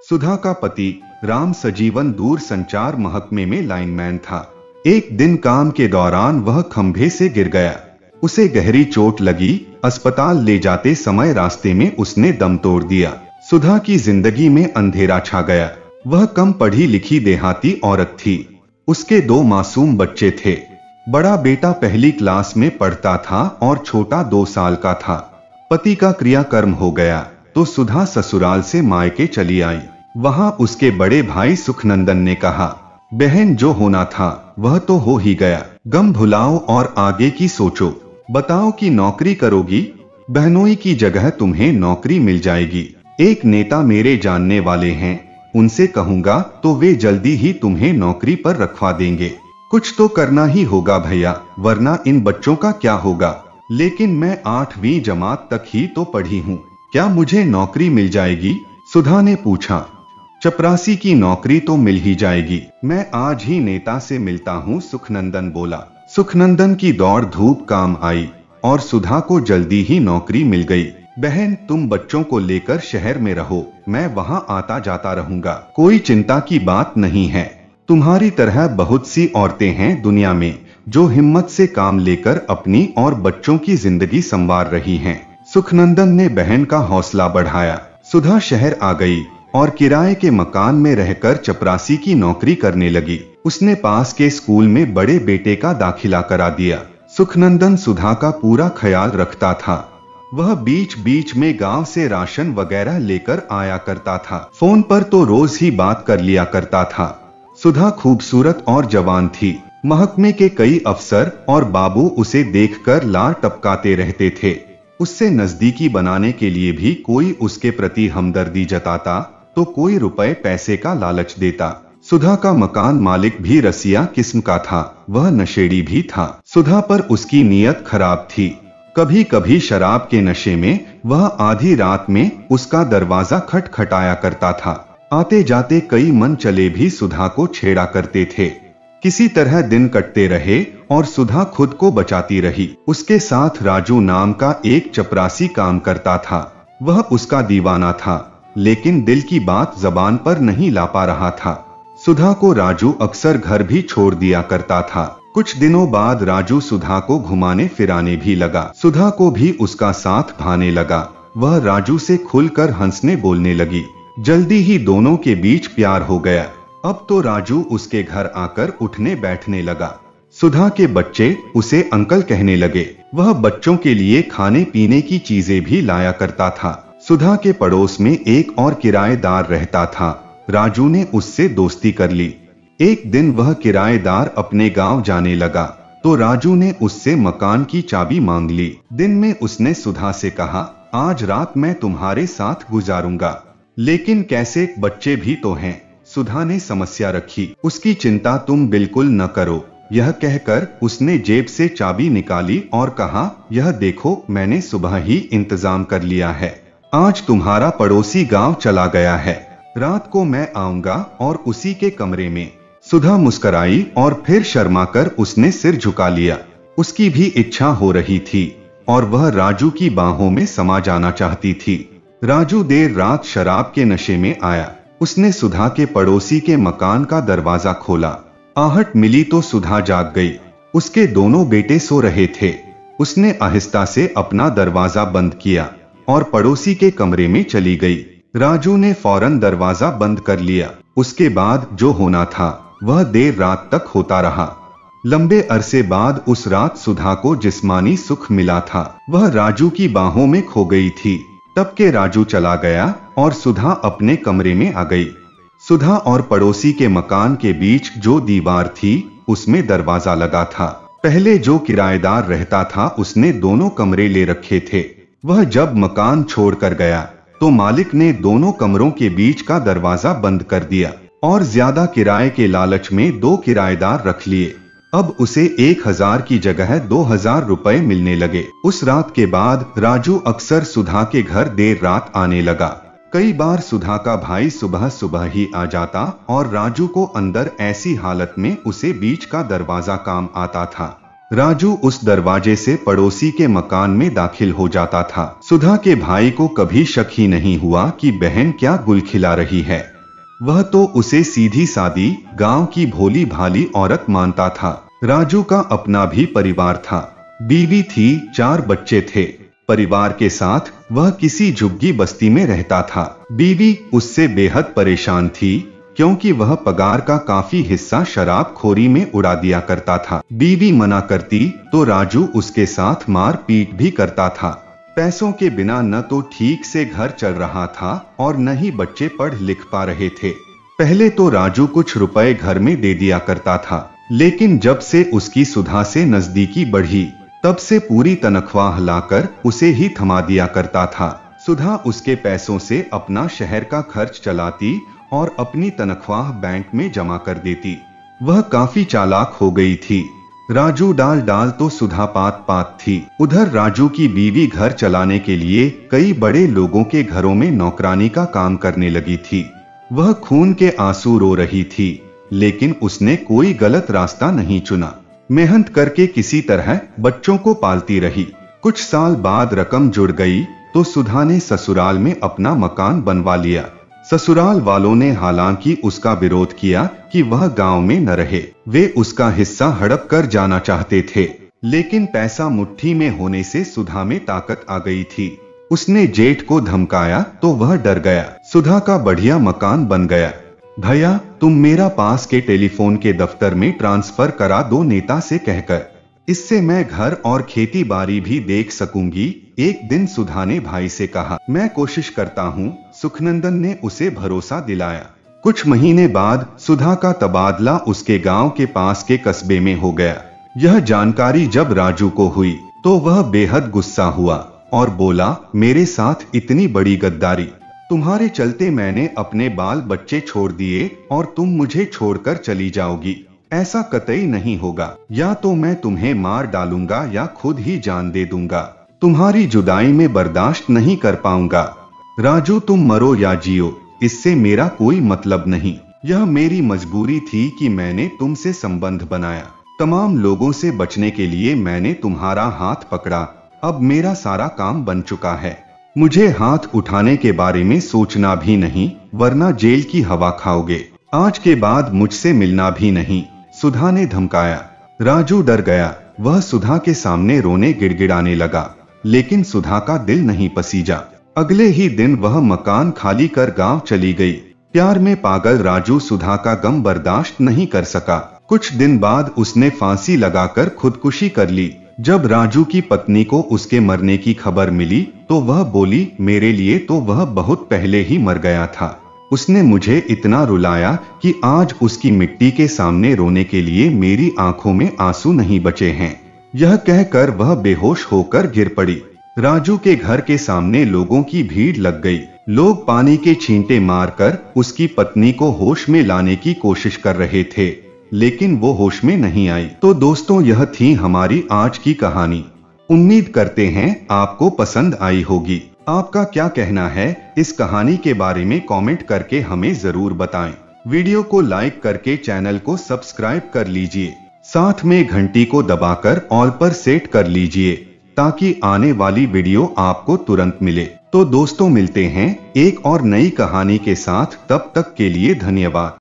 सुधा का पति राम सजीवन दूर संचार महकमे में लाइनमैन था। एक दिन काम के दौरान वह खंभे से गिर गया। उसे गहरी चोट लगी। अस्पताल ले जाते समय रास्ते में उसने दम तोड़ दिया। सुधा की जिंदगी में अंधेरा छा गया। वह कम पढ़ी लिखी देहाती औरत थी। उसके 2 मासूम बच्चे थे। बड़ा बेटा पहली क्लास में पढ़ता था और छोटा 2 साल का था। पति का क्रियाकर्म हो गया तो सुधा ससुराल से मायके चली आई। वहां उसके बड़े भाई सुखनंदन ने कहा, बहन जो होना था वह तो हो ही गया, गम भुलाओ और आगे की सोचो। बताओ कि नौकरी करोगी? बहनोई की जगह तुम्हें नौकरी मिल जाएगी। एक नेता मेरे जानने वाले हैं, उनसे कहूंगा तो वे जल्दी ही तुम्हें नौकरी पर रखवा देंगे। कुछ तो करना ही होगा भैया, वरना इन बच्चों का क्या होगा। लेकिन मैं 8वीं जमात तक ही तो पढ़ी हूँ, क्या मुझे नौकरी मिल जाएगी? सुधा ने पूछा। चपरासी की नौकरी तो मिल ही जाएगी, मैं आज ही नेता से मिलता हूँ, सुखनंदन बोला। सुखनंदन की दौड़ धूप काम आई और सुधा को जल्दी ही नौकरी मिल गई। बहन तुम बच्चों को लेकर शहर में रहो, मैं वहाँ आता जाता रहूंगा, कोई चिंता की बात नहीं है। तुम्हारी तरह बहुत सी औरतें हैं दुनिया में जो हिम्मत से काम लेकर अपनी और बच्चों की जिंदगी संवार रही हैं। सुखनंदन ने बहन का हौसला बढ़ाया। सुधा शहर आ गई और किराए के मकान में रहकर चपरासी की नौकरी करने लगी। उसने पास के स्कूल में बड़े बेटे का दाखिला करा दिया। सुखनंदन सुधा का पूरा ख्याल रखता था। वह बीच बीच में गांव से राशन वगैरह लेकर आया करता था। फोन पर तो रोज ही बात कर लिया करता था। सुधा खूबसूरत और जवान थी। महकमे के कई अफसर और बाबू उसे देखकर लार टपकाते रहते थे। उससे नजदीकी बनाने के लिए भी कोई उसके प्रति हमदर्दी जताता तो कोई रुपए पैसे का लालच देता। सुधा का मकान मालिक भी रसिया किस्म का था, वह नशेड़ी भी था। सुधा पर उसकी नीयत खराब थी। कभी कभी शराब के नशे में वह आधी रात में उसका दरवाजा खटखटाया करता था। आते जाते कई मन चले भी सुधा को छेड़ा करते थे। किसी तरह दिन कटते रहे और सुधा खुद को बचाती रही। उसके साथ राजू नाम का एक चपरासी काम करता था। वह उसका दीवाना था, लेकिन दिल की बात जबान पर नहीं ला पा रहा था। सुधा को राजू अक्सर घर भी छोड़ दिया करता था। कुछ दिनों बाद राजू सुधा को घुमाने फिराने भी लगा। सुधा को भी उसका साथ भाने लगा। वह राजू से खुलकर हंसने बोलने लगी। जल्दी ही दोनों के बीच प्यार हो गया। अब तो राजू उसके घर आकर उठने बैठने लगा। सुधा के बच्चे उसे अंकल कहने लगे। वह बच्चों के लिए खाने पीने की चीजें भी लाया करता था। सुधा के पड़ोस में एक और किराएदार रहता था। राजू ने उससे दोस्ती कर ली। एक दिन वह किराएदार अपने गांव जाने लगा तो राजू ने उससे मकान की चाबी मांग ली। दिन में उसने सुधा से कहा, आज रात मैं तुम्हारे साथ गुजारूंगा, लेकिन कैसे, बच्चे भी तो हैं। सुधा ने समस्या रखी। उसकी चिंता तुम बिल्कुल न करो। यह कहकर उसने जेब से चाबी निकाली और कहा, यह देखो मैंने सुबह ही इंतजाम कर लिया है। आज तुम्हारा पड़ोसी गांव चला गया है। रात को मैं आऊंगा और उसी के कमरे में। सुधा मुस्कराई और फिर शर्माकर उसने सिर झुका लिया। उसकी भी इच्छा हो रही थी और वह राजू की बाहों में समा जाना चाहती थी। राजू देर रात शराब के नशे में आया। उसने सुधा के पड़ोसी के मकान का दरवाजा खोला। आहट मिली तो सुधा जाग गई। उसके दोनों बेटे सो रहे थे। उसने आहिस्ता से अपना दरवाजा बंद किया और पड़ोसी के कमरे में चली गई। राजू ने फौरन दरवाजा बंद कर लिया। उसके बाद जो होना था वह देर रात तक होता रहा। लंबे अरसे बाद उस रात सुधा को जिस्मानी सुख मिला था। वह राजू की बाहों में खो गई थी। तब के राजू चला गया और सुधा अपने कमरे में आ गई। सुधा और पड़ोसी के मकान के बीच जो दीवार थी उसमें दरवाजा लगा था। पहले जो किराएदार रहता था उसने दोनों कमरे ले रखे थे। वह जब मकान छोड़कर गया तो मालिक ने दोनों कमरों के बीच का दरवाजा बंद कर दिया और ज्यादा किराए के लालच में 2 किराएदार रख लिए। अब उसे 1000 की जगह 2000 रुपए मिलने लगे। उस रात के बाद राजू अक्सर सुधा के घर देर रात आने लगा। कई बार सुधा का भाई सुबह सुबह ही आ जाता और राजू को अंदर ऐसी हालत में उसे बीच का दरवाजा काम आता था। राजू उस दरवाजे से पड़ोसी के मकान में दाखिल हो जाता था। सुधा के भाई को कभी शक ही नहीं हुआ कि बहन क्या गुल खिला रही है। वह तो उसे सीधी सादी गांव की भोली भाली औरत मानता था। राजू का अपना भी परिवार था, बीवी थी, 4 बच्चे थे। परिवार के साथ वह किसी झुग्गी बस्ती में रहता था। बीवी उससे बेहद परेशान थी क्योंकि वह पगार का काफी हिस्सा शराबखोरी में उड़ा दिया करता था। बीवी मना करती तो राजू उसके साथ मार पीट भी करता था। पैसों के बिना न तो ठीक से घर चल रहा था और न ही बच्चे पढ़ लिख पा रहे थे। पहले तो राजू कुछ रुपए घर में दे दिया करता था, लेकिन जब से उसकी सुधा से नजदीकी बढ़ी तब से पूरी तनख्वाह लाकर उसे ही थमा दिया करता था। सुधा उसके पैसों से अपना शहर का खर्च चलाती और अपनी तनख्वाह बैंक में जमा कर देती। वह काफी चालाक हो गई थी। राजू डाल डाल तो सुधा पात पात थी। उधर राजू की बीवी घर चलाने के लिए कई बड़े लोगों के घरों में नौकरानी का काम करने लगी थी। वह खून के आंसू रो रही थी, लेकिन उसने कोई गलत रास्ता नहीं चुना। मेहनत करके किसी तरह बच्चों को पालती रही। कुछ साल बाद रकम जुड़ गई तो सुधा ने ससुराल में अपना मकान बनवा लिया। ससुराल वालों ने हालांकि उसका विरोध किया कि वह गांव में न रहे। वे उसका हिस्सा हड़प कर जाना चाहते थे, लेकिन पैसा मुट्ठी में होने से सुधा में ताकत आ गई थी। उसने जेठ को धमकाया तो वह डर गया। सुधा का बढ़िया मकान बन गया। भैया, तुम मेरा पास के टेलीफोन के दफ्तर में ट्रांसफर करा दो नेता से कहकर, इससे मैं घर और खेती बाड़ी भी देख सकूंगी। एक दिन सुधा ने भाई से कहा। मैं कोशिश करता हूँ, सुखनंदन ने उसे भरोसा दिलाया। कुछ महीने बाद सुधा का तबादला उसके गांव के पास के कस्बे में हो गया। यह जानकारी जब राजू को हुई तो वह बेहद गुस्सा हुआ और बोला, मेरे साथ इतनी बड़ी गद्दारी, तुम्हारे चलते मैंने अपने बाल बच्चे छोड़ दिए और तुम मुझे छोड़कर चली जाओगी। ऐसा कतई नहीं होगा। या तो मैं तुम्हें मार डालूंगा या खुद ही जान दे दूंगा। तुम्हारी जुदाई में बर्दाश्त नहीं कर पाऊंगा। राजू, तुम मरो या जियो, इससे मेरा कोई मतलब नहीं। यह मेरी मजबूरी थी कि मैंने तुमसे संबंध बनाया। तमाम लोगों से बचने के लिए मैंने तुम्हारा हाथ पकड़ा। अब मेरा सारा काम बन चुका है। मुझे हाथ उठाने के बारे में सोचना भी नहीं, वरना जेल की हवा खाओगे। आज के बाद मुझसे मिलना भी नहीं, सुधा ने धमकाया। राजू डर गया। वह सुधा के सामने रोने गिड़गिड़ाने लगा, लेकिन सुधा का दिल नहीं पसीजा। अगले ही दिन वह मकान खाली कर गांव चली गई। प्यार में पागल राजू सुधा का गम बर्दाश्त नहीं कर सका। कुछ दिन बाद उसने फांसी लगाकर खुदकुशी कर ली। जब राजू की पत्नी को उसके मरने की खबर मिली तो वह बोली, मेरे लिए तो वह बहुत पहले ही मर गया था। उसने मुझे इतना रुलाया कि आज उसकी मिट्टी के सामने रोने के लिए मेरी आंखों में आंसू नहीं बचे हैं। यह कहकर वह बेहोश होकर गिर पड़ी। राजू के घर के सामने लोगों की भीड़ लग गई। लोग पानी के छींटे मारकर उसकी पत्नी को होश में लाने की कोशिश कर रहे थे, लेकिन वो होश में नहीं आई। तो दोस्तों, यह थी हमारी आज की कहानी। उम्मीद करते हैं आपको पसंद आई होगी। आपका क्या कहना है इस कहानी के बारे में कमेंट करके हमें जरूर बताएं। वीडियो को लाइक करके चैनल को सब्सक्राइब कर लीजिए। साथ में घंटी को दबाकर ऑल पर सेट कर लीजिए ताकि आने वाली वीडियो आपको तुरंत मिले। तो दोस्तों, मिलते हैं एक और नई कहानी के साथ। तब तक के लिए धन्यवाद।